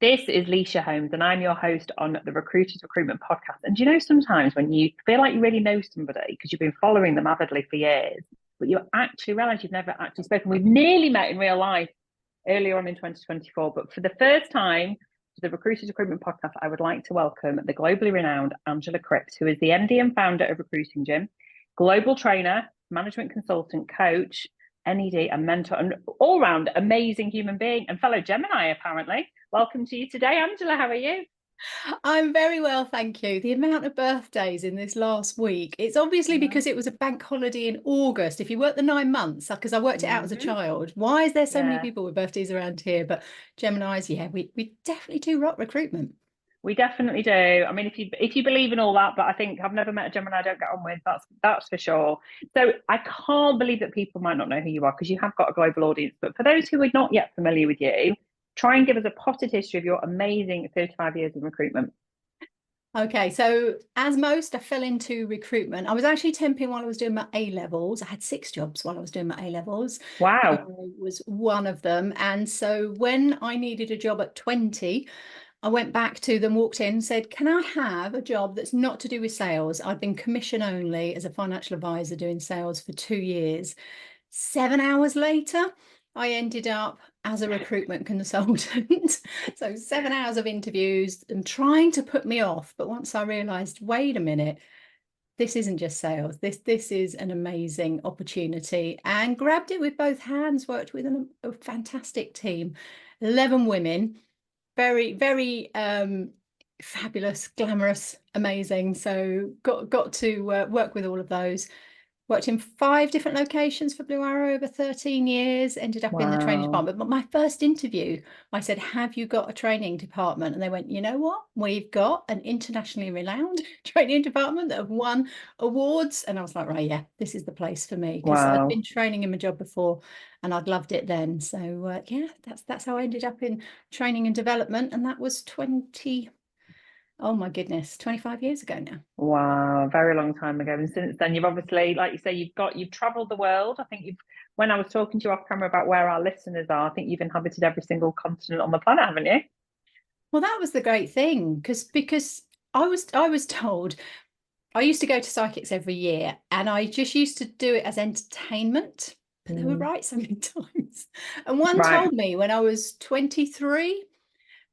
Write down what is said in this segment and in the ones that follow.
This is Leisha Holmes, and I'm your host on the Recruiters Recruitment podcast. And do you know, sometimes when you feel like you really know somebody because you've been following them avidly for years, but you actually realize you've never actually spoken. We've nearly met in real life earlier on in 2024, but for the first time to the Recruiters Recruitment podcast, I would like to welcome the globally renowned Angela Cripps, who is the MD and founder of Recruiting Gym, global trainer, management consultant, coach, NED, and mentor, and all-round amazing human being and fellow Gemini, apparently. Welcome to you today, Angela. How are you? I'm very well, thank you. The amount of birthdays in this last week, it's obviously because it was a bank holiday in August. If you work the 9 months, because I worked it out as a child, why is there so many people with birthdays around here? But Geminis, yeah, we definitely do rock recruitment. We definitely do. I mean, if you believe in all that, but I think I've never met a Gemini I don't get on with. That's for sure. So I can't believe that people might not know who you are because you have got a global audience. But for those who are not yet familiar with you, try and give us a potted history of your amazing 35 years in recruitment. Okay, so as most, I fell into recruitment. I was actually temping while I was doing my A-levels. I had 6 jobs while I was doing my A-levels. Wow. Was one of them. And so when I needed a job at 20, I went back to them, walked in, said, can I have a job that's not to do with sales? I'd been commission only as a financial advisor doing sales for 2 years. 7 hours later, I ended up as a recruitment consultant. So 7 hours of interviews and trying to put me off. But once I realized, wait a minute, this isn't just sales. This is an amazing opportunity, and grabbed it with both hands, worked with a fantastic team, 11 women, very, very fabulous, glamorous, amazing. So got to work with all of those. Worked in 5 different locations for Blue Arrow over 13 years, ended up in the training Wow. department. But my first interview, I said, have you got a training department? And they went, you know what? We've got an internationally renowned training department that have won awards. And I was like, right, yeah, this is the place for me, because I'd Wow. been training in my job before and I'd loved it then. So yeah, that's how I ended up in training and development. And that was 20, oh my goodness, 25 years ago now. Wow, a very long time ago. And since then, you've obviously, like you say, you've traveled the world. I think when I was talking to you off camera about where our listeners are, I think you've inhabited every single continent on the planet, haven't you? Well, that was the great thing, because I was told, I used to go to psychics every year and I just used to do it as entertainment, but they were Mm. right so many times. And one Right. told me when I was 23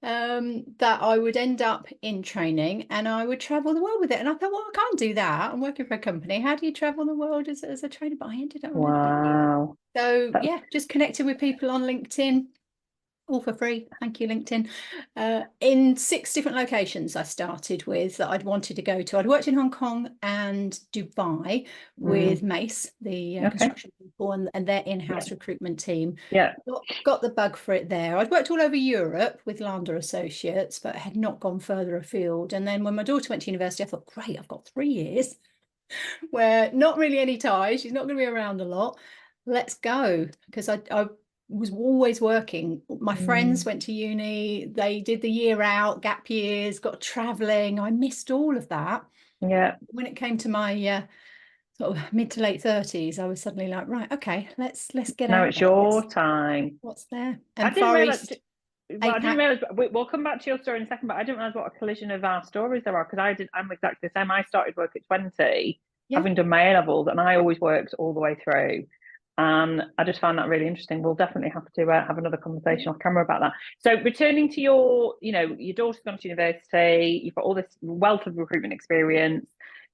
that I would end up in training and I would travel the world with it. And I thought, well, I can't do that. I'm working for a company. How do you travel the world as a trainer? But I ended up loving it. Wow. So That's yeah, just connecting with people on LinkedIn, all for free. Thank you, LinkedIn. In 6 different locations I started with that I'd wanted to go to. I'd worked in Hong Kong and Dubai with Mace, the okay. construction people, and their in-house recruitment team. Yeah. Got the bug for it there. I'd worked all over Europe with Lander Associates, but had not gone further afield. And then when my daughter went to university, I thought, great, I've got 3 years where not really any ties. She's not going to be around a lot. Let's go. Because I was always working. My friends Mm. went to uni, they did the year out, gap years, got traveling. I missed all of that. Yeah. When it came to my sort of mid to late 30s, I was suddenly like, right, okay, let's get Now out it's there. your time. What's there? I And didn't Far realize. East, Well, I didn't APAC. realize. We'll come back to your story in a second, but I didn't realize what a collision of our stories there are because I'm exactly the same. I started work at 20, Yeah. having done my A levels, and I always worked all the way through. And I just found that really interesting. We'll definitely have to have another conversation off camera about that. So, returning to your daughter's gone to university, you've got all this wealth of recruitment experience.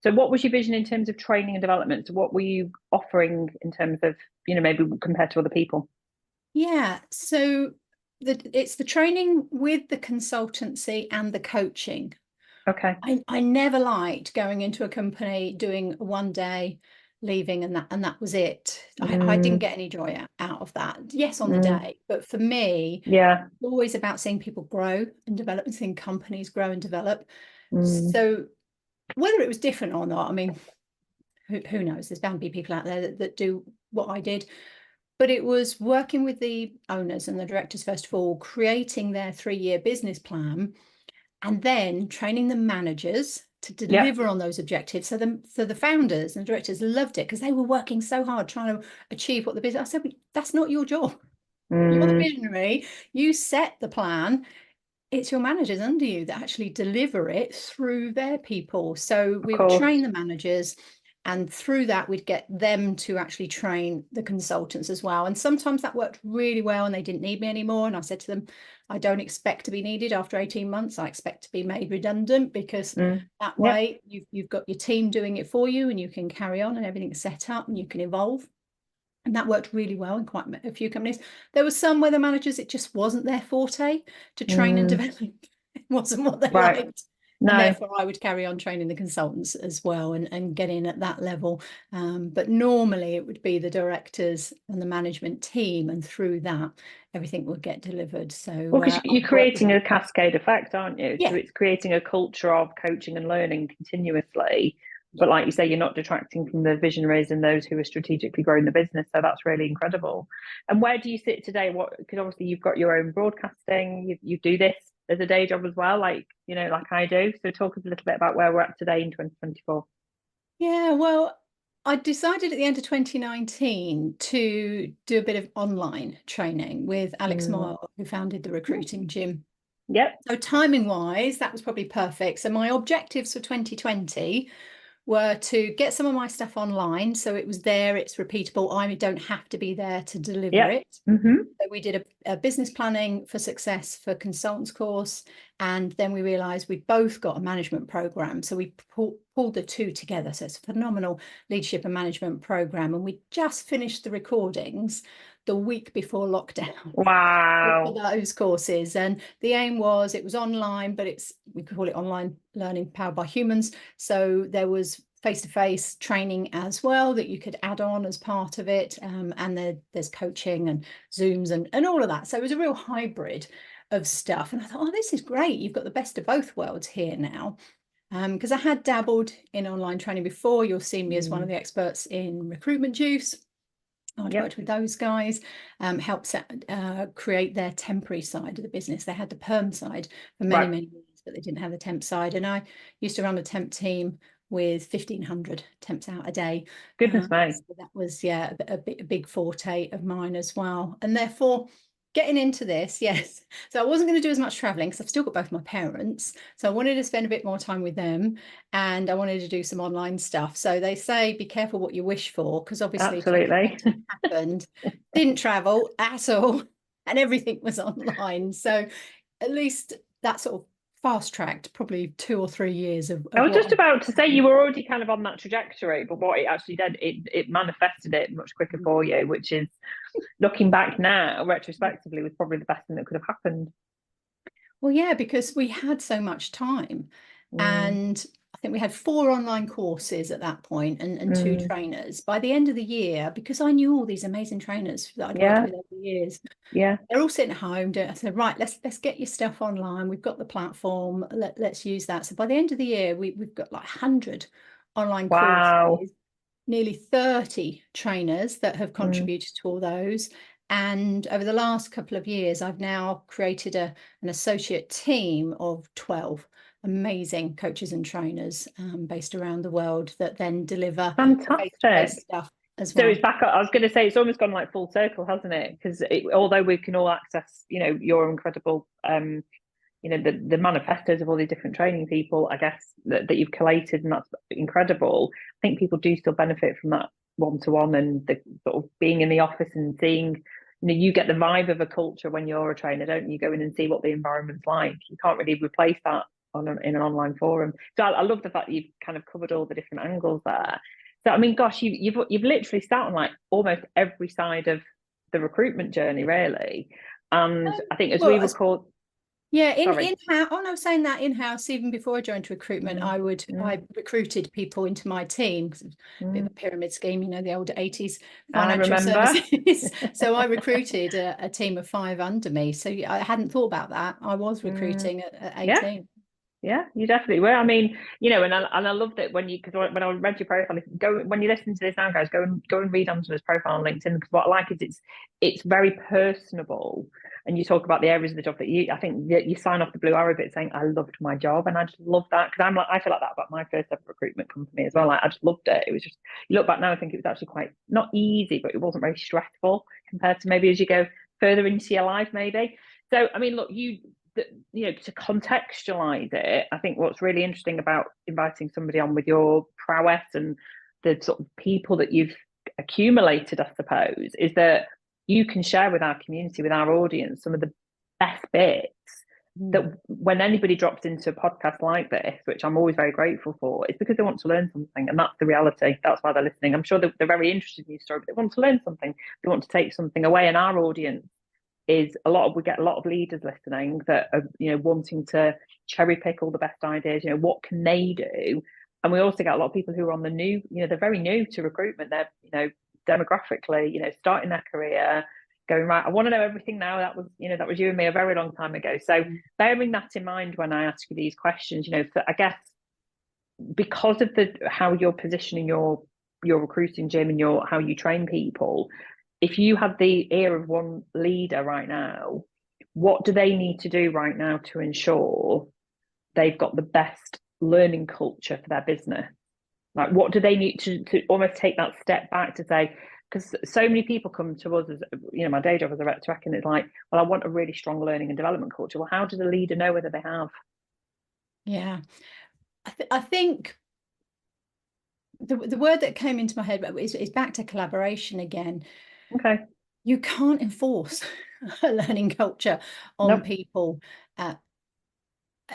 So, what was your vision in terms of training and development? So, what were you offering in terms of, maybe compared to other people? Yeah. So it's the training with the consultancy and the coaching. Okay. I never liked going into a company, doing 1 day, leaving, and that was it. I didn't Mm, get any joy out of that. Yes, on the mm, day, but for me, yeah. it's always about seeing people grow and develop, and seeing companies grow and develop. Mm, So whether it was different or not, I mean, who knows? There's bound to be people out there that do what I did. But it was working with the owners and the directors, first of all, creating their 3-year business plan, and then training the managers to yeah. deliver on those objectives. So the founders and directors loved it because they were working so hard trying to achieve what the business. I said, that's not your job. You're the Mm, visionary. You set the plan. it's your managers under you that actually deliver it through their people. So we would course. train the managers, and through that we'd get them to actually train the consultants as well. And sometimes that worked really well and they didn't need me anymore. And I said to them, I don't expect to be needed after 18 months. I expect to be made redundant, because that way you've got your team doing it for you and you can carry on and everything's set up and you can evolve. And that worked really well in quite a few companies. There were some where the managers, it just wasn't their forte to train and develop. It wasn't what they liked. No. And therefore I would carry on training the consultants as well and get in at that level. But normally it would be the directors and the management team, and through that everything would get delivered. So because you're creating a cascade effect, aren't you? Yeah. So it's creating a culture of coaching and learning continuously. But like you say, you're not detracting from the visionaries and those who are strategically growing the business. So that's really incredible. And where do you sit today? Because obviously you've got your own broadcasting, you do this as a day job as well, like I do. So talk us a little bit about where we're at today in 2024. Yeah, well, I decided at the end of 2019 to do a bit of online training with Alex Moyle, who founded the Recruiting Gym. Yep. So timing wise, that was probably perfect. So my objectives for 2020 were to get some of my stuff online, so it was there, it's repeatable, I don't have to be there to deliver it. So we did a business planning for success for consultants course, and then we realized we both got a management program, so we pulled the two together. So it's a phenomenal leadership and management program, and we just finished the recordings the week before lockdown. Wow. For those courses. And the aim was, it was online, but we could call it online learning powered by humans. So there was face-to-face training as well that you could add on as part of it. And there's coaching and Zooms and all of that. So it was a real hybrid of stuff. And I thought, oh, this is great. You've got the best of both worlds here now. Because I had dabbled in online training before. You'll see me as one of the experts in Recruitment Juice. I'd worked with those guys, helped create their temporary side of the business. They had the perm side for many years, but they didn't have the temp side. And I used to run a temp team with 1,500 temps out a day. Goodness me. So that was, a big forte of mine as well. And therefore, getting into this, yes. So I wasn't going to do as much traveling because I've still got both my parents. So I wanted to spend a bit more time with them, and I wanted to do some online stuff. So they say, be careful what you wish for, because obviously absolutely happened, didn't travel at all, and everything was online. So at least that sort of fast-tracked probably 2 or 3 years of I was just about to say, you were already kind of on that trajectory, but what it actually did, it manifested it much quicker for you, which is, looking back now, retrospectively, was probably the best thing that could have happened. Well, yeah, because we had so much time, and I think we had 4 online courses at that point and 2 trainers. By the end of the year, because I knew all these amazing trainers that I'd worked with over the years, they're all sitting at home. I said, right, let's get your stuff online. We've got the platform. Let's use that. So by the end of the year, we've got like 100 online courses, nearly 30 trainers that have contributed to all those. And over the last couple of years, I've now created an associate team of 12 amazing coaches and trainers based around the world that then deliver fantastic stuff as well. So it's back. I was going to say, it's almost gone like full circle, hasn't it? Because although we can all access, your incredible, the manifestos of all these different training people, I guess, that you've collated, and that's incredible. I think people do still benefit from that one-to-one and the sort of being in the office and seeing, you get the vibe of a culture when you're a trainer, don't you? Go in and see what the environment's like. You can't really replace that in an online forum. So I love the fact that you've kind of covered all the different angles there. So I mean, gosh, you've literally sat on like almost every side of the recruitment journey, really. And I think as we record. Yeah, in-house. Oh no, saying that in-house, even before I joined Recruitment, I recruited people into my team, because it was a bit of a pyramid scheme, the old 80s financial services. So I recruited a team of 5 under me. So I hadn't thought about that. I was recruiting at 18. Yeah, you definitely were. I mean, and I loved it because when I read your profile, when you listen to this now, guys, go and read Angela's profile on LinkedIn, because what I like is it's very personable, and you talk about the areas of the job that I think that you sign off the blue arrow bit saying, I loved my job, and I just love that, because I feel like that about my first ever recruitment company as well. Like, I just loved it. It was just, you look back now, I think it was actually quite not easy, but it wasn't very stressful compared to maybe as you go further into your life, maybe. So I mean, look, to contextualize it, I think what's really interesting about inviting somebody on with your prowess and the sort of people that you've accumulated, I suppose, is that you can share with our community, with our audience, some of the best bits that when anybody drops into a podcast like this, which I'm always very grateful for, it's because they want to learn something. And that's the reality. That's why they're listening. I'm sure they're very interested in your story, but they want to learn something. They want to take something away. And our audience is we get a lot of leaders listening that are, wanting to cherry pick all the best ideas. What can they do? And we also get a lot of people who are on the new, they're very new to recruitment. They're, demographically, starting their career, going, right, I want to know everything now. That was you and me a very long time ago. So bearing that in mind when I ask you these questions, so I guess because of how you're positioning your recruiting, Jim, and how you train people, if you had the ear of one leader right now, what do they need to do right now to ensure they've got the best learning culture for their business? Like, what do they need to almost take that step back to say, because so many people come to us as, my day job as a rec rec, and it's like, well, I want a really strong learning and development culture. Well, how does a leader know whether they have? Yeah, I think the word that came into my head is back to collaboration again. Okay. You can't enforce a learning culture on people.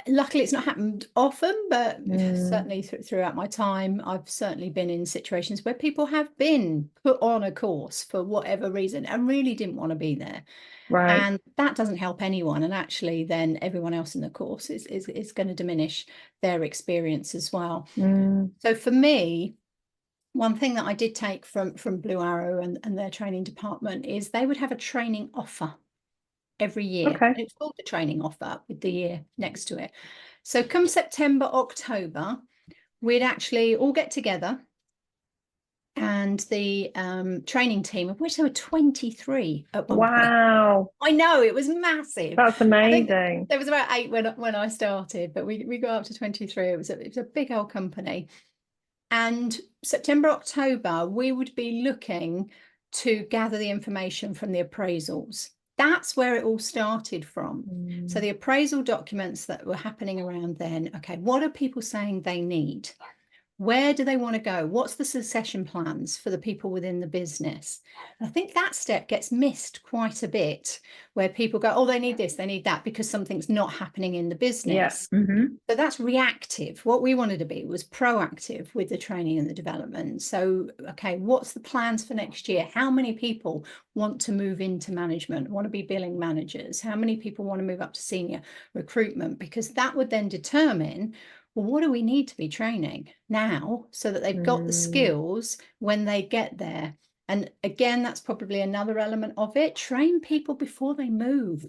Luckily, it's not happened often, but certainly throughout my time, I've certainly been in situations where people have been put on a course for whatever reason and really didn't want to be there. Right. And that doesn't help anyone. And actually, then everyone else in the course is going to diminish their experience as well. So for me, one thing that I did take from Blue Arrow and their training department is they would have a training offer every year. Okay. It's called the training offer with the year next to it. So come September, October, we'd actually all get together, and the training team, of which there were 23 at one point. Wow. I know, it was massive. That's amazing. I think there was about 8 when I started, but we got up to 23. It was a big old company. And September, October, we would be looking to gather the information from the appraisals. That's where it all started from. So the appraisal documents that were happening around then, okay, what are people saying they need? Where do they want to go? What's the succession plans for the people within the business? And I think that step gets missed quite a bit, where people go, oh, they need this, they need that, because something's not happening in the business. Yeah. So that's reactive. What we wanted to be was proactive with the training and the development. So, okay, what's the plans for next year? How many people want to move into management, want to be billing managers? How many people want to move up to senior recruitment? Because that would then determine, well, what do we need to be training now so that they've got the skills when they get there? And again, that's probably another element of it. Train people before they move.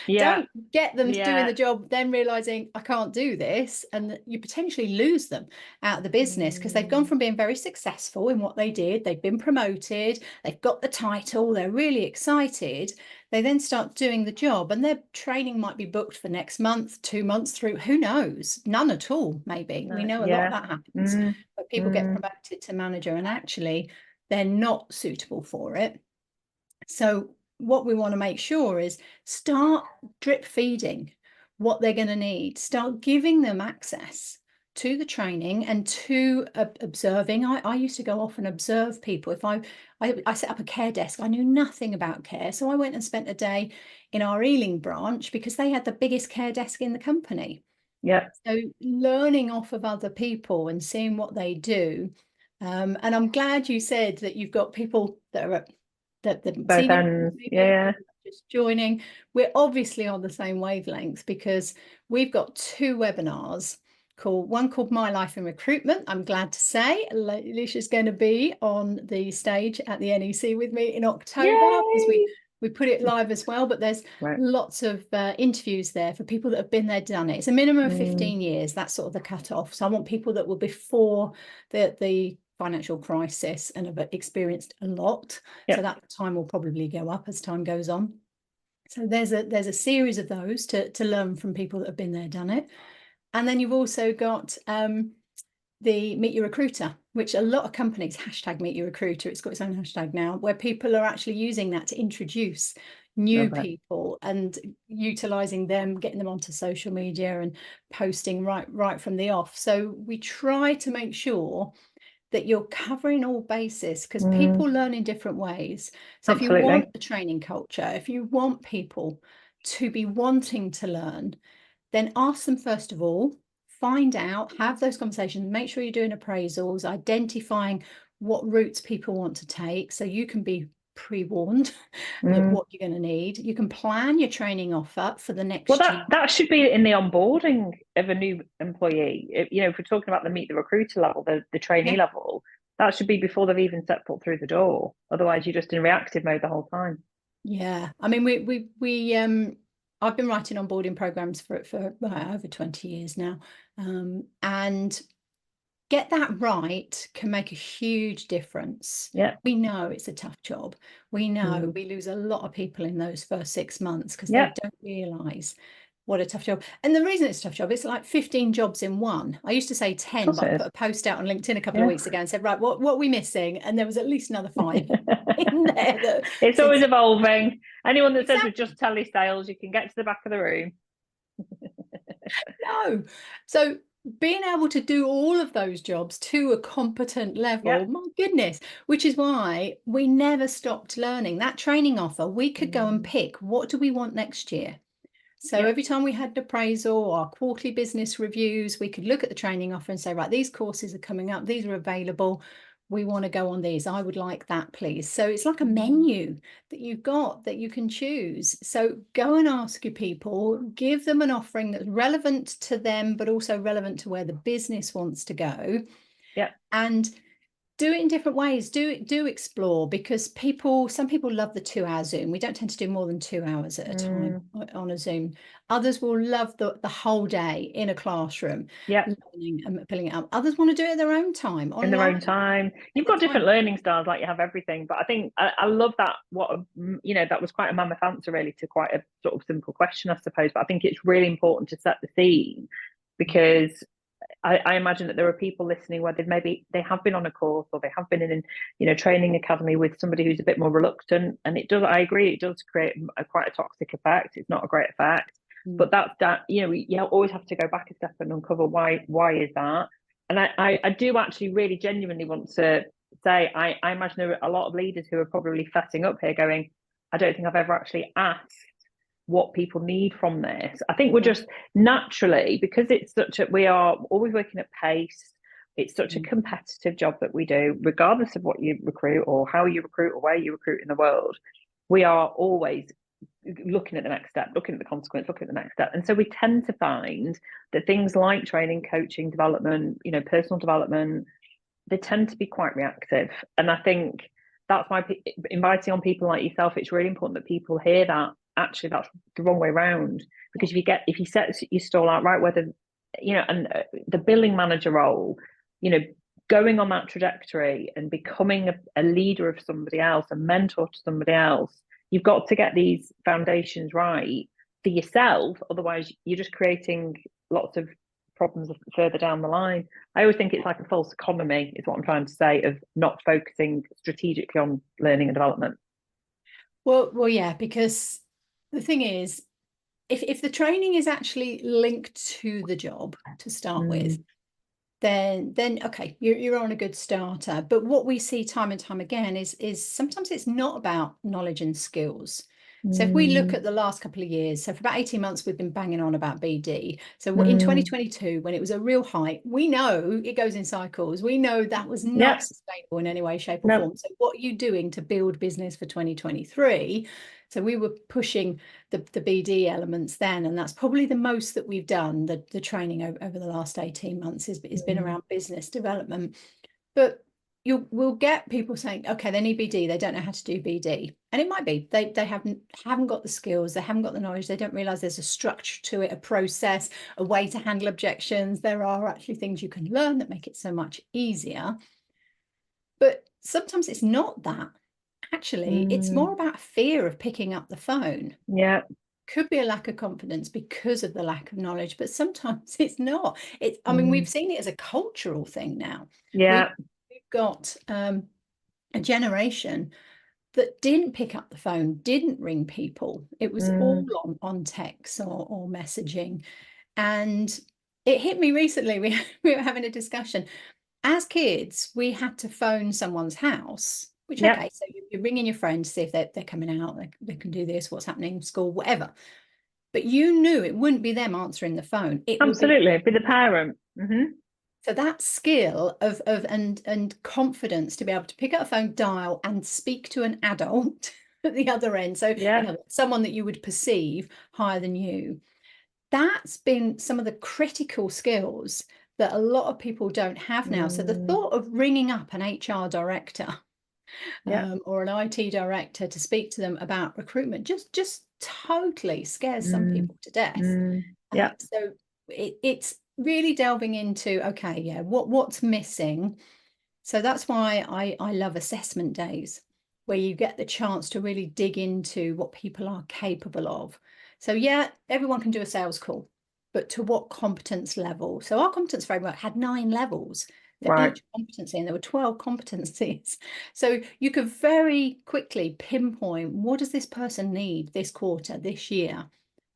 Yeah. Don't get them doing the job, then realizing I can't do this, and that you potentially lose them out of the business because they've gone from being very successful in what they did, they've been promoted, they've got the title, they're really excited. They then start doing the job, and their training might be booked for next month, 2 months through, who knows, none at all, maybe. We know a lot of that happens, but people get promoted to manager and actually they're not suitable for it. So what we want to make sure is start drip feeding what they're going to need, start giving them access to the training and to observing. I used to go off and observe people. If I set up a care desk, I knew nothing about care, so I went and spent a day in our Ealing branch because they had the biggest care desk in the company. Yeah. So learning off of other people and seeing what they do. And I'm glad you said that you've got people that are at the Both ends. Yeah. just joining. We're obviously on the same wavelength because we've got 2 webinars, one called My Life in Recruitment. I'm glad to say Alicia's going to be on the stage at the NEC with me in October, because we put it live as well, but there's lots of interviews there for people that have been there, done it. It's a minimum of 15 years. That's sort of the cutoff. So I want people that were before the financial crisis and have experienced a lot. So that time will probably go up as time goes on. So there's a series of those to learn from people that have been there, done it. And then you've also got the Meet Your Recruiter, which a lot of companies hashtag Meet Your Recruiter. It's got its own hashtag now, where people are actually using that to introduce new people and utilizing them, getting them onto social media and posting right from the off. So we try to make sure that you're covering all bases, because people learn in different ways. So if you want a training culture, if you want people to be wanting to learn, then ask them first of all, find out, have those conversations, make sure you're doing appraisals, identifying what routes people want to take, so you can be pre-warned of what you're going to need. You can plan your training offer for the next year. That should be in the onboarding of a new employee. If we're talking about the meet the recruiter level, the trainee level, that should be before they've even set foot through the door. Otherwise, you're just in reactive mode the whole time. Yeah, I mean, we I've been writing onboarding programs for over 20 years now, and get that right can make a huge difference. Yeah, we know it's a tough job. We know we lose a lot of people in those first 6 months because they don't realize what a tough job. And the reason it's a tough job, it's like 15 jobs in one. I used to say 10, but I put a post out on LinkedIn a couple of weeks ago and said, right, what are we missing? And there was at least another 5 in there. It's always evolving. Anyone that says we're just telesales, you can get to the back of the room. No. So being able to do all of those jobs to a competent level, my goodness, which is why we never stopped learning. That training offer, we could go and pick, what do we want next year? So every time we had an appraisal or quarterly business reviews, we could look at the training offer and say, right, these courses are coming up, these are available, we want to go on these, I would like that, please. So it's like a menu that you've got that you can choose. So go and ask your people, give them an offering that's relevant to them, but also relevant to where the business wants to go. And do it in different ways. Do explore, because some people love the 2-hour Zoom. We don't tend to do more than 2 hours at a time on a Zoom. Others will love the whole day in a classroom, learning and filling it up. Others want to do it at their own time, online. In their own time. You've got different learning styles, like you have everything. But I think I love that. That was quite a mammoth answer, really, to quite a sort of simple question, I suppose. But I think it's really important to set the scene, because I imagine that there are people listening where they have been on a course, or they have been in training academy with somebody who's a bit more reluctant, and I agree, it does create quite a toxic effect. It's not a great effect, but you always have to go back a step and uncover why is that. And I do actually really genuinely want to say, I imagine there are a lot of leaders who are probably fessing up here going, I don't think I've ever actually asked what people need from this. I think we're just naturally, because we are always working at pace. It's such a competitive job that we do, regardless of what you recruit or how you recruit or where you recruit in the world. We are always looking at the next step, looking at the consequence, looking at the next step. And so we tend to find that things like training, coaching, development, personal development, they tend to be quite reactive. And I think that's why inviting on people like yourself, it's really important that people hear that actually that's the wrong way around. Because if you set your stall out right, whether and the billing manager role, going on that trajectory and becoming a leader of somebody else, a mentor to somebody else, you've got to get these foundations right for yourself. Otherwise, you're just creating lots of problems further down the line. I always think it's like a false economy, is what I'm trying to say, of not focusing strategically on learning and development. Well, yeah, because the thing is, if the training is actually linked to the job to start with, then okay, you're on a good starter. But what we see time and time again is sometimes it's not about knowledge and skills. So if we look at the last couple of years, so for about 18 months, we've been banging on about BD. So in 2022, when it was a real height, we know it goes in cycles. We know that was not sustainable in any way, shape or form. So what are you doing to build business for 2023? So we were pushing the BD elements then, and that's probably the most that we've done. The training over the last 18 months has been around business development. But we'll get people saying, okay, they need BD, they don't know how to do BD. And it might be they haven't got the skills, they haven't got the knowledge, they don't realize there's a structure to it, a process, a way to handle objections. There are actually things you can learn that make it so much easier. But sometimes it's not that. Actually, it's more about fear of picking up the phone. Yeah. Could be a lack of confidence because of the lack of knowledge, but sometimes it's not. I mean, we've seen it as a cultural thing now. Yeah. We've got a generation that didn't pick up the phone, didn't ring people. It was all on text or messaging. And it hit me recently. We were having a discussion. As kids, we had to phone someone's house, which, okay, so you're ringing your friend to see if they're coming out, they can do this, what's happening, school, whatever. But you knew it wouldn't be them answering the phone. It Absolutely, would be the parent. So that skill of and confidence to be able to pick up a phone, dial, and speak to an adult at the other end. So someone that you would perceive higher than you. That's been some of the critical skills that a lot of people don't have now. So the thought of ringing up an HR director or an IT director to speak to them about recruitment just totally scares some people to death. So it's really delving into, okay, what's missing. So that's why I love assessment days, where you get the chance to really dig into what people are capable of. So everyone can do a sales call, but to what competence level? So our competence framework had 9 levels for each competency, and there were 12 competencies. So you could very quickly pinpoint, what does this person need this quarter, this year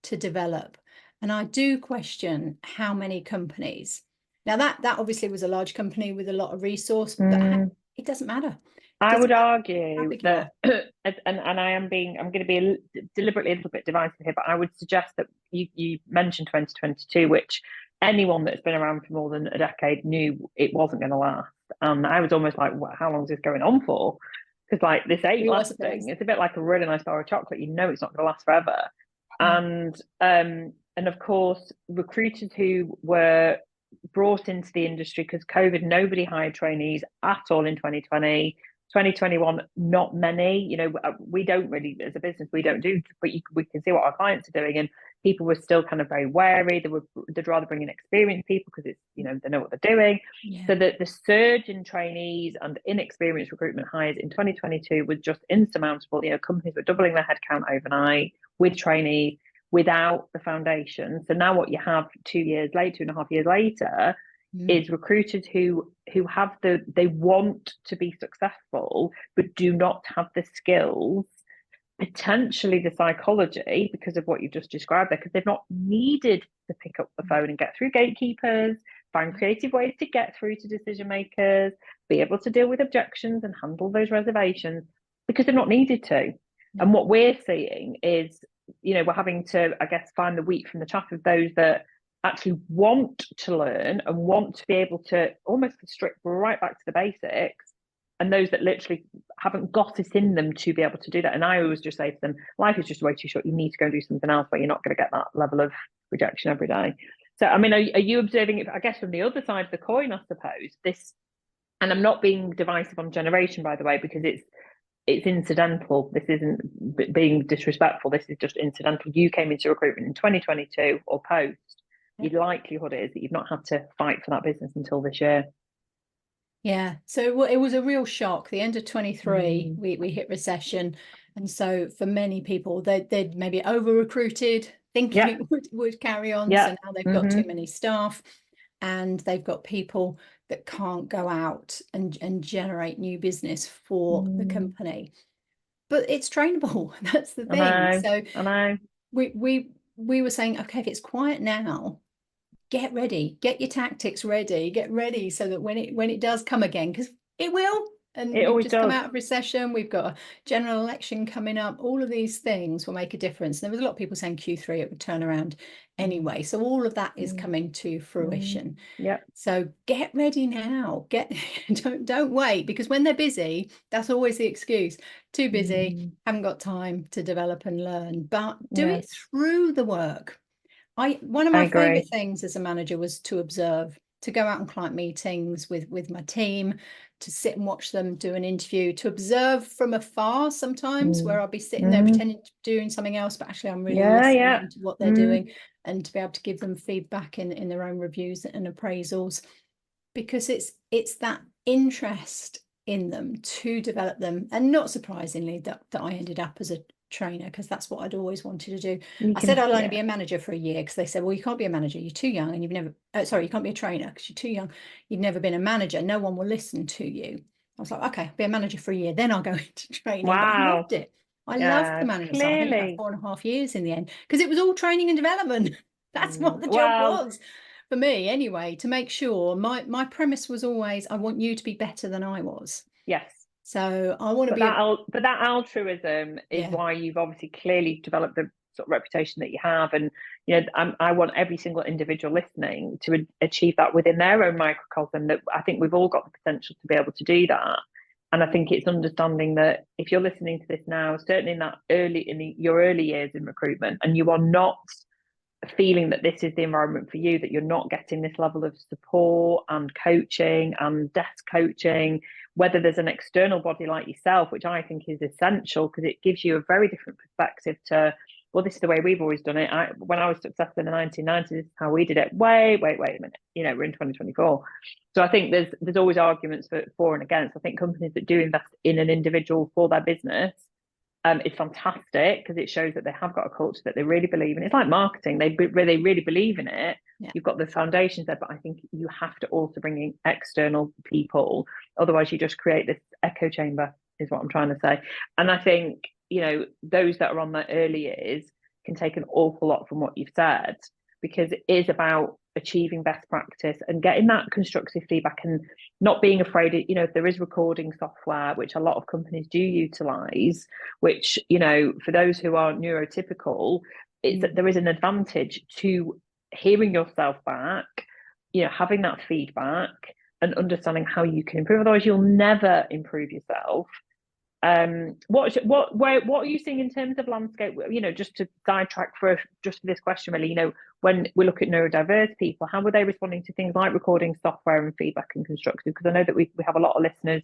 to develop? And I do question how many companies. Now that obviously was a large company with a lot of resource, but it doesn't matter. I would argue that, and I'm going to be deliberately a little bit divisive here, but I would suggest that you mentioned 2022, which anyone that's been around for more than a decade knew it wasn't going to last. And I was almost like, how long is this going on for? Because like, this ain't lasting. It's a bit like a really nice bar of chocolate. You know it's not going to last forever. And of course, recruiters who were brought into the industry because COVID, nobody hired trainees at all in 2020. 2021, not many. We don't really, as a business, we don't do, but we can see what our clients are doing, and people were still kind of very wary. They'd rather bring in experienced people because it's, they know what they're doing. So that the surge in trainees and inexperienced recruitment hires in 2022 was just insurmountable. Companies were doubling their headcount overnight with trainees without the foundation. So now what you have 2.5 years later, is recruiters who they want to be successful, but do not have the skills, potentially the psychology, because of what you've just described there, because they've not needed to pick up the phone and get through gatekeepers, find creative ways to get through to decision makers, be able to deal with objections and handle those reservations, because they've not needed to. And what we're seeing is, we're having to, I guess, find the wheat from the chaff of those that actually want to learn and want to be able to almost strip right back to the basics, and those that literally haven't got it in them to be able to do that. And I always just say to them, life is just way too short. You need to go and do something else where you're not going to get that level of rejection every day. So, I mean, are you observing it, I guess, from the other side of the coin, I suppose, this, and I'm not being divisive on generation, by the way, because it's incidental. This isn't being disrespectful. This is just incidental. You came into recruitment in 2022 or post. Your likelihood is that you've not had to fight for that business until this year. Yeah, so it was a real shock. The end of 23, we hit recession, and so for many people, they'd maybe over-recruited, thinking it would carry on. So now they've got too many staff, and they've got people that can't go out and generate new business for the company. But it's trainable. That's the thing. I know. We were saying, okay, if it's quiet now, get ready, get your tactics ready, get ready so that when it does come again, because it will, and we've just come out of recession, we've got a general election coming up, all of these things will make a difference. And there was a lot of people saying Q3 it would turn around anyway. So all of that is coming to fruition. So get ready now. Don't wait, because when they're busy, that's always the excuse. Too busy, haven't got time to develop and learn. But do it through the work. One of my favorite things as a manager was to observe, to go out on client meetings with my team, to sit and watch them do an interview, to observe from afar sometimes, where I'll be sitting there pretending to be doing something else, but actually I'm really listening to what they're doing, and to be able to give them feedback in their own reviews and appraisals, because it's that interest in them to develop them. And not surprisingly that I ended up as a trainer, because that's what I'd always wanted to do. I said I'd only be a manager for a year, because they said, well, you can't be a manager, you're too young, and you've never you can't be a trainer because you're too young, you've never been a manager, no one will listen to you. I was like, okay, be a manager for a year, then I'll go into training. But I Wow. loved it. I loved the Yeah, management side. I think about clearly. 4.5 years in the end, because it was all training and development. That's what the job Well, was for me anyway, to make sure my premise was always, I want you to be better than I was. yes. So I want to But be that altruism is yeah. why you've obviously clearly developed the sort of reputation that you have. And I want every single individual listening to achieve that within their own microcosm. That I think we've all got the potential to be able to do that. And I think it's understanding that if you're listening to this now, certainly your early years in recruitment, and you are not feeling that this is the environment for you, that you're not getting this level of support and coaching and desk coaching, whether there's an external body like yourself, which I think is essential because it gives you a very different perspective to, well, this is the way we've always done it. When I was successful in the 1990s, this is how we did it. Wait a minute. We're in 2024. So I think there's always arguments for and against. I think companies that do invest in an individual for their business is fantastic because it shows that they have got a culture that they really believe in. It's like marketing; they really believe in it. Yeah. You've got the foundations there, but I think you have to also bring in external people. Otherwise, you just create this echo chamber. Is what I'm trying to say. And I think those that are on the early years can take an awful lot from what you've said, because it is about achieving best practice and getting that constructive feedback and not being afraid. If there is recording software, which a lot of companies do utilize, which for those who are neurotypical, it's that there is an advantage to hearing yourself back, having that feedback and understanding how you can improve. Otherwise you'll never improve yourself. What are you seeing in terms of landscape? Just to sidetrack for this question, really. When we look at neurodiverse people, how were they responding to things like recording software and feedback and constructive? Because I know that we have a lot of listeners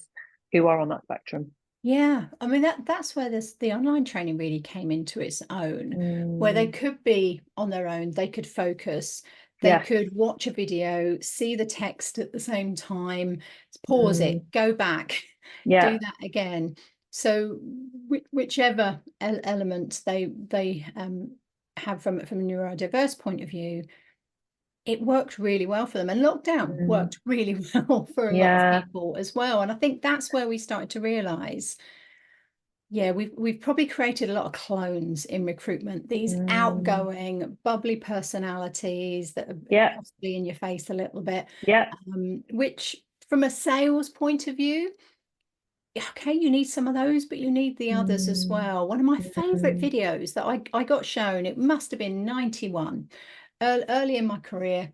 who are on that spectrum. Yeah, I mean that's where the online training really came into its own, where they could be on their own, they could focus, they could watch a video, see the text at the same time, pause it, go back, do that again. So whichever element they have from a neurodiverse point of view, it worked really well for them, and lockdown worked really well for a lot of people as well. And I think that's where we started to realize, we've probably created a lot of clones in recruitment, these outgoing, bubbly personalities that are possibly in your face a little bit, which from a sales point of view, okay, you need some of those, but you need the others as well. One of my favorite videos that I got shown, it must have been 91, early in my career,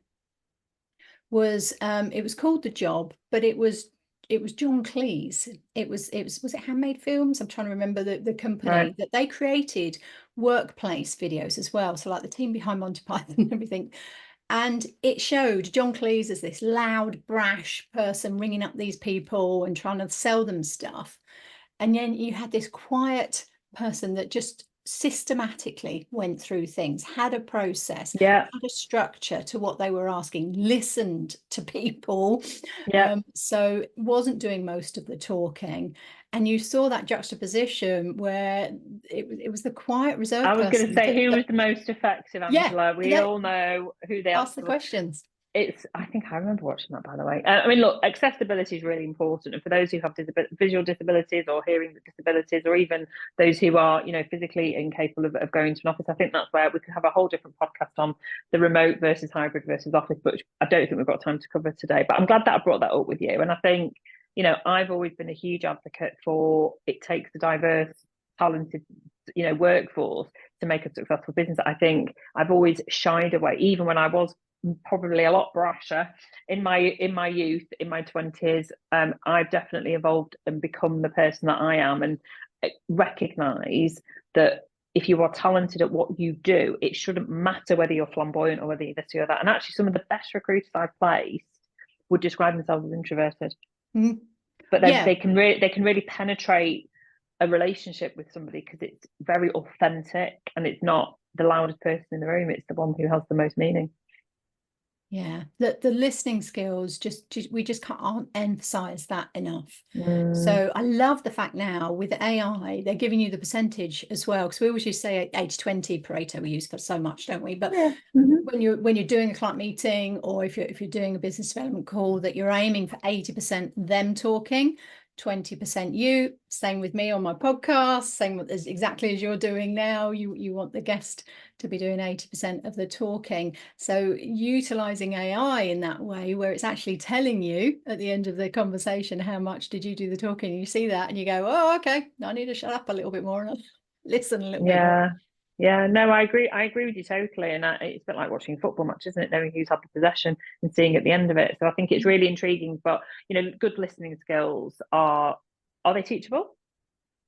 was it was called The Job, but it was John Cleese. Was it Handmade Films? I'm trying to remember the company that they created workplace videos as well. So like the team behind Monty Python and everything. And it showed John Cleese as this loud, brash person ringing up these people and trying to sell them stuff. And then you had this quiet person that just systematically went through things, had a process, had a structure to what they were asking, listened to people. So wasn't doing most of the talking. And you saw that juxtaposition where it was the quiet, reserved person. I was going to say, who was the most effective, Angela? We all know who they ask the questions. I think I remember watching that, by the way. I mean, look, accessibility is really important. And for those who have visual disabilities or hearing disabilities, or even those who are, physically incapable of going to an office, I think that's where we could have a whole different podcast on the remote versus hybrid versus office, but I don't think we've got time to cover today. But I'm glad that I brought that up with you. And I think, I've always been a huge advocate for it takes a diverse, talented, workforce to make a successful business. I think I've always shied away, even when I was probably a lot brasher in my youth, in my 20s. I've definitely evolved and become the person that I am, and recognize that if you are talented at what you do, it shouldn't matter whether you're flamboyant or whether you're this or that. And actually, some of the best recruiters I've placed would describe themselves as introverted, but they can really penetrate a relationship with somebody because it's very authentic, and it's not the loudest person in the room, it's the one who has the most meaning. Yeah, the listening skills, we just can't emphasize that enough. So I love the fact now with AI, they're giving you the percentage as well, because we always used to say 80-20 Pareto, we use for so much, don't we? But when you're doing a client meeting, or if you're doing a business development call, that you're aiming for 80% them talking, 20% you. Same with me on my podcast, same with exactly as you're doing now. You want the guest to be doing 80% of the talking. So utilizing AI in that way, where it's actually telling you at the end of the conversation, how much did you do the talking? You see that and you go, oh, okay, I need to shut up a little bit more and listen a little bit more. Yeah, no, I agree with you totally. And it's a bit like watching a football match, isn't it? Knowing who's had the possession and seeing at the end of it. So I think it's really intriguing. But, good listening skills are they teachable?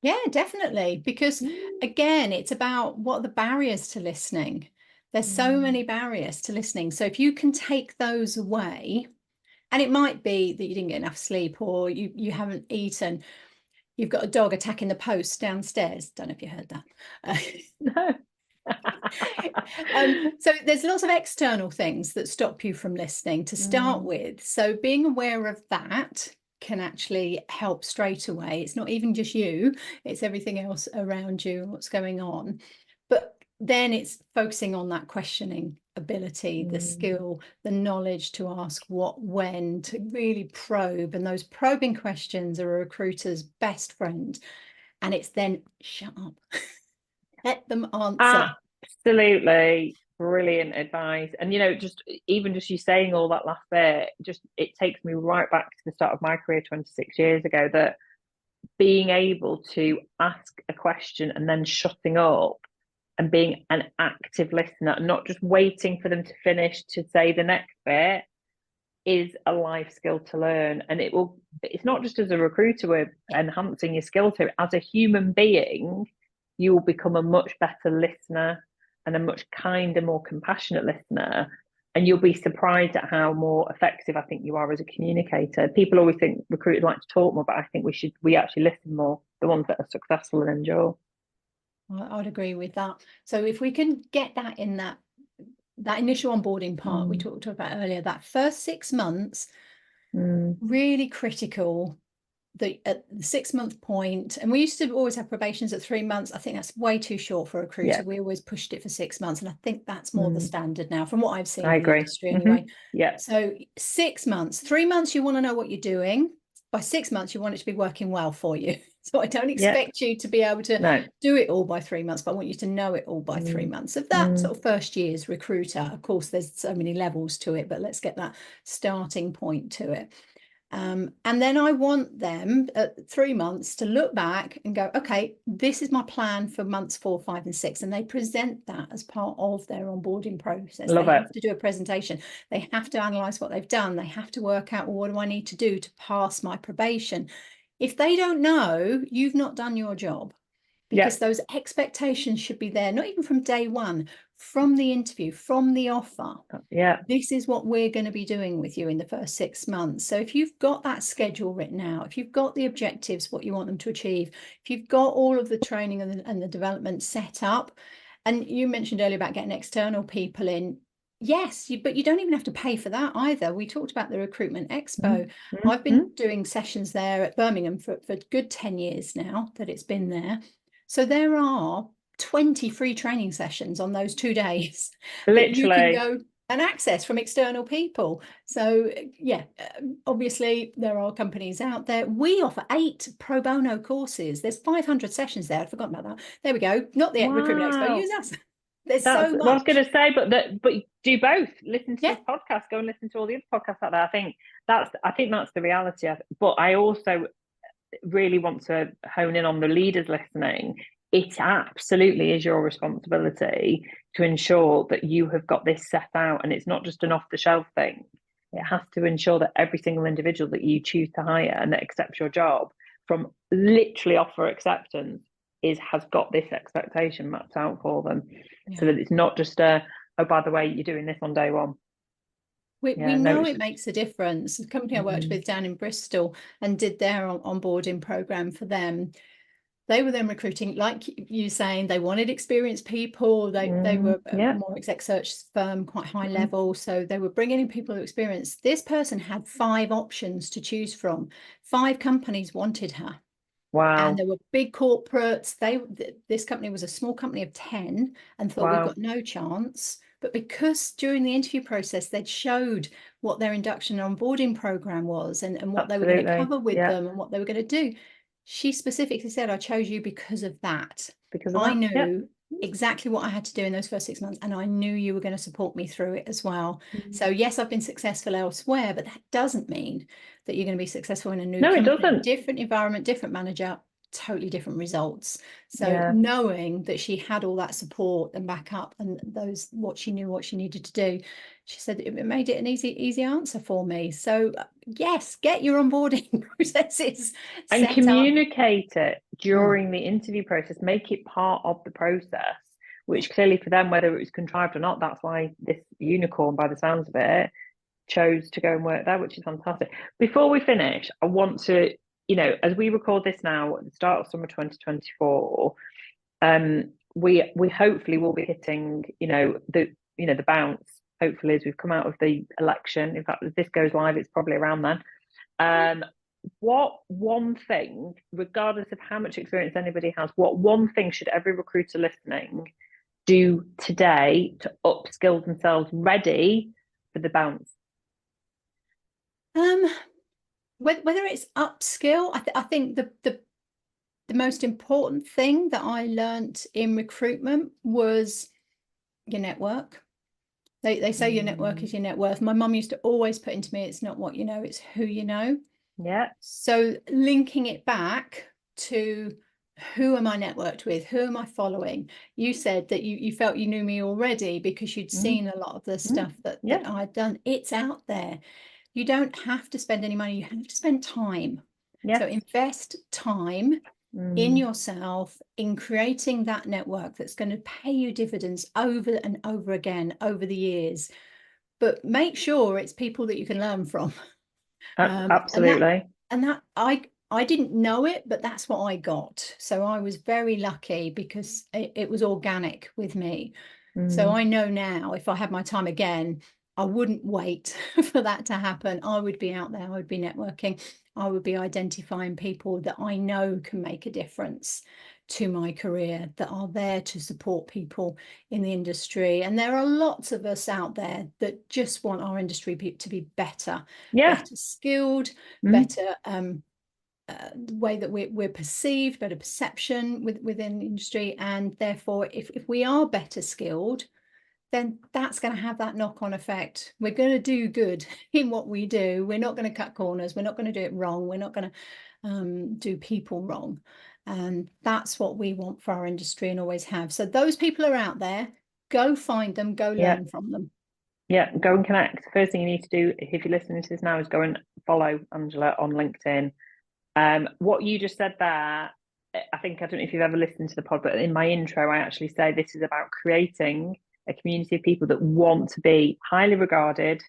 Yeah, definitely. Because again, it's about what are the barriers to listening. There's so many barriers to listening. So if you can take those away, and it might be that you didn't get enough sleep, or you haven't eaten, you've got a dog attacking the post downstairs. Don't know if you heard that. No. So there's lots of external things that stop you from listening to start with. So being aware of that can actually help straight away. It's not even just you, it's everything else around you and what's going on. But then it's focusing on that questioning ability, the skill, the knowledge to ask what, when, to really probe. And those probing questions are a recruiter's best friend. And it's then shut up. Let them answer. Absolutely brilliant advice. And just you saying all that last bit, it takes me right back to the start of my career 26 years ago, that being able to ask a question and then shutting up and being an active listener and not just waiting for them to finish to say the next bit is a life skill to learn. And it's not just as a recruiter, we're enhancing your skill to it. As a human being, you will become a much better listener and a much kinder, more compassionate listener. And you'll be surprised at how more effective I think you are as a communicator. People always think recruiters like to talk more, but I think we actually listen more, the ones that are successful and endure. I'd agree with that. So if we can get that in that initial onboarding part we talked about earlier, that first 6 months, really critical. At the 6-month point, and we used to always have probations at 3 months. I think that's way too short for a recruiter. Yeah. We always pushed it for 6 months, and I think that's more the standard now, from what I've seen in the industry anyway. Yeah. So 6 months, 3 months, you want to know what you're doing. By 6 months, you want it to be working well for you. So I don't expect you to be able to do it all by 3 months, but I want you to know it all by 3 months. Of that sort of first year's recruiter, of course, there's so many levels to it, but let's get that starting point to it. And then I want them at 3 months to look back and go, okay, this is my plan for months 4, 5, and 6. And they present that as part of their onboarding process. They have to do a presentation. They have to analyze what they've done. They have to work out, well, what do I need to do to pass my probation? If they don't know, you've not done your job, because those expectations should be there, not even from day one, from the interview, from the offer. This is what we're going to be doing with you in the first 6 months. So if you've got that schedule written out, if you've got the objectives, what you want them to achieve, if you've got all of the training and the development set up, and you mentioned earlier about getting external people in. Yes, but you don't even have to pay for that either. We talked about the Recruitment Expo. I've been doing sessions there at Birmingham for a good 10 years now that it's been there. So there are 20 free training sessions on those 2 days that you can go and access from external people. So obviously there are companies out there. We offer 8 pro bono courses. There's 500 sessions there. I'd forgotten about that. There we go. Not the Recruitment Expo. Use us. There's so much. Well, I was going to say, but do both. Listen to this podcast. Go and listen to all the other podcasts out there. I think that's the reality. But I also really want to hone in on the leaders listening. It absolutely is your responsibility to ensure that you have got this set out, and it's not just an off-the-shelf thing. It has to ensure that every single individual that you choose to hire and that accepts your job, from literally offer acceptance, has got this expectation mapped out for them, so that it's not just oh, by the way, you're doing this on day one. We know it makes a difference. The company I worked with down in Bristol and did their onboarding program for them, they were then recruiting, like you saying, they wanted experienced people. They were a more exec search firm, quite high level. So they were bringing in people who experienced. This person had 5 options to choose from. 5 companies wanted her. Wow. And there were big corporates. This company was a small company of 10 and thought we've Wow. got no chance. But because during the interview process, they'd showed what their induction and onboarding program was and what they were going to Absolutely. cover with Yeah. them and what they were going to do. She specifically said, I chose you because of that. Because of I that. Yeah. knew exactly what I had to do in those first 6 months, and I knew you were going to support me through it as well. So yes, I've been successful elsewhere, but that doesn't mean that you're going to be successful in a new No, it company, doesn't. different environment, different manager, totally different results. So Yeah. knowing that she had all that support and backup and what she knew what she needed to do, she said it made it an easy answer for me. So yes, get your onboarding processes And set up. communicate it during the interview process, make it part of the process, which clearly for them, whether it was contrived or not, that's why this unicorn, by the sounds of it, chose to go and work there, which is fantastic. Before we finish, I want to, as we record this now at the start of summer 2024, we hopefully will be hitting, the bounce, hopefully, as we've come out of the election. In fact, if this goes live, it's probably around then. What one thing, regardless of how much experience anybody has, what one thing should every recruiter listening do today to upskill themselves ready for the bounce? Whether it's upskill, I think the most important thing that I learned in recruitment was your network. They say your network is your net worth. My mum used to always put into me, it's not what you know, it's who you know. Yeah. So linking it back to who am I networked with? Who am I following? You said that you felt you knew me already because you'd seen a lot of the stuff that I'd done. It's out there. You don't have to spend any money. You have to spend time. Yes. So invest time in yourself, in creating that network that's going to pay you dividends over and over again over the years. But make sure it's people that you can learn from. Absolutely. And that I didn't know it, but that's what I got. So I was very lucky because it was organic with me. So I know now if I had my time again, I wouldn't wait for that to happen. I would be out there, I would be networking, I would be identifying people that I know can make a difference to my career, that are there to support people in the industry. And there are lots of us out there that just want our industry to be better, better skilled, better the way that we're perceived, better perception within the industry. And therefore, if we are better skilled, then that's going to have that knock-on effect. We're going to do good in what we do. We're not going to cut corners. We're not going to do it wrong. We're not going to do people wrong. And that's what we want for our industry and always have. So those people are out there. Go find them. Go learn from them. Yeah, go and connect. First thing you need to do, if you're listening to this now, is go and follow Angela on LinkedIn. What you just said there, I don't know if you've ever listened to the pod, but in my intro, I actually say this is about creating a community of people that want to be highly regarded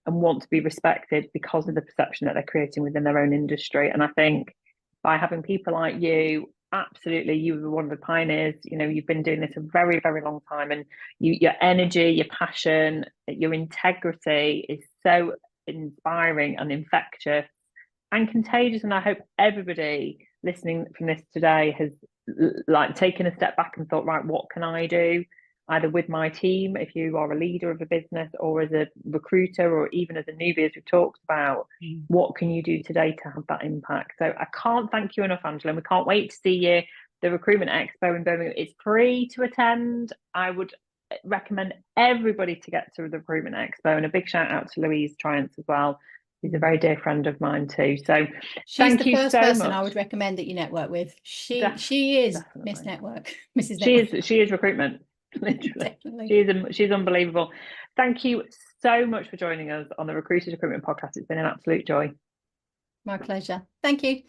and want to be respected because of the perception that they're creating within their own industry. And I think by having people like you, absolutely, you were one of the pioneers. You've been doing this a very, very long time, and your energy, your passion, your integrity is so inspiring and infectious and contagious. And I hope everybody listening from this today has taken a step back and thought, right, what can I do? Either with my team, if you are a leader of a business, or as a recruiter, or even as a newbie, as we've talked about, what can you do today to have that impact? So I can't thank you enough, Angela, and we can't wait to see you, the Recruitment Expo in Birmingham. It's free to attend. I would recommend everybody to get to the Recruitment Expo, and a big shout out to Louise Triance as well. She's a very dear friend of mine too. So she's the first person I would recommend that you network with. She is definitely Miss Network, Mrs. Network. She is recruitment. Literally. She's unbelievable. Thank you so much for joining us on the Recruiters Recruitment Podcast. It's been an absolute joy. My pleasure. Thank you.